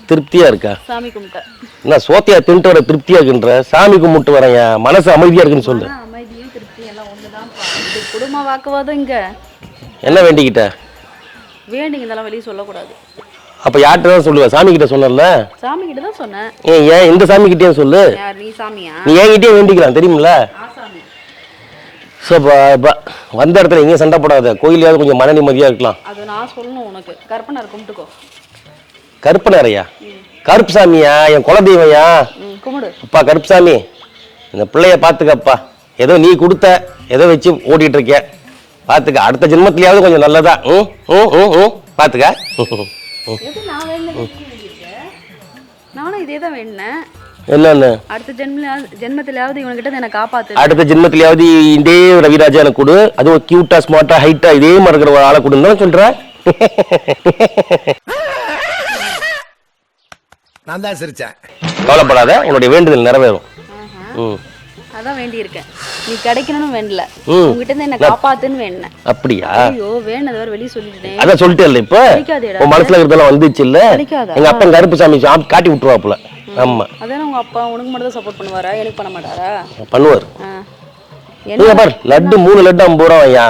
திருப்தியா இருக்கா? சாமி கும்பிட்டேன். நான் சோத்தையா தின்ட்டு வர திருப்தியா இருக்குன்ற, சாமி கும்பிட்டு வரேன், மனசு அமைதியா இருக்குன்னு சொல்லு. அமைதியும் திருப்தி எல்லாம் ஒண்ணுதான்ப்பா. இது குடும்ப வாக்குவாதம் இங்க. என்ன வேண்டிக்கிட்ட? வேண்டிங்கதெல்லாம் வெளியே சொல்லக்கூடாது. அப்ப யார்கிட்ட தான் சொல்லுவ? சாமி கிட்ட சொன்னல. சாமி கிட்ட தான் சொன்னேன். ஏன் இந்த சாமி கிட்டே சொல்லு. யார் நீ சாமியா? நீ என்கிட்டயே வேண்டிக்கலாம் தெரியுமில்ல. ஆசாமி. ஸோ வந்த இடத்துல எங்கேயும் சண்டை போடாத, கோயிலையாவது கொஞ்சம் மன நிம்மதியா இருக்கலாம். அது நான் சொல்லணும் உனக்கு. கற்பனை கும்பிட்டுக்கோ. கருப்பனாரையா? கருப்பு சாமியா? என் குலதெய்வையா? கும்பிடு. அப்பா கருப்பு சாமி, இந்த பிள்ளைய பாத்துக்கப்பா. ஏதோ நீ கொடுத்த ஏதோ வச்சு ஓட்டிட்டு இருக்க, பாத்துக்க. அடுத்த ஜென்மத்திலேயாவது கொஞ்சம் நல்லதா பாத்துக்க. நானும் இதே தான் வேண்டினேன். என்னன்னு? அடுத்த ஜென்மத்திலாவது இவன்கிட்ட என்ன காப்பாத்து. அடுத்த ஜென்மத்திலாவது இதே ரவிராஜா எனக்கு கொடு, அதுவும் கியூட்டா ஸ்மார்ட்டா ஹைட்டா இதே மாதிரி இருக்கிற ஒரு ஆளை கொடுன்னு தான் சொல்றேன். நான் தான் சிரிச்சேன். கவலைப்படாத, உன்னுடைய வேண்டுதல் நிறைவேறும். அதான் வேண்டி இருக்கேன். நீ கிடைக்கணும்னு வேண்டல, உங்ககிட்ட இருந்து என்ன காப்பாத்துன்னு வேண்டினேன். அப்படியா? ஐயோ வேணது வேற வெளிய சொல்லிட்டேன். அதான் சொல்லிட்டே இல்ல, இப்ப உன் மனசுல இருக்கிறதெல்லாம் வந்துச்சு இல்ல. எங்க அப்பா கருப்பு சாமி காட்டி விட்டுருவாப்புல. ஆமா, அதானே உங்க அப்பா உனக்கு மட்டும் தான் சப்போர்ட் பண்ணுவாரா? எனக்கு பண்ண மாட்டாரா? பண்ணுவார். என்ன பாரு, லட்டு 3 லட்டு 50 ரூபாயா?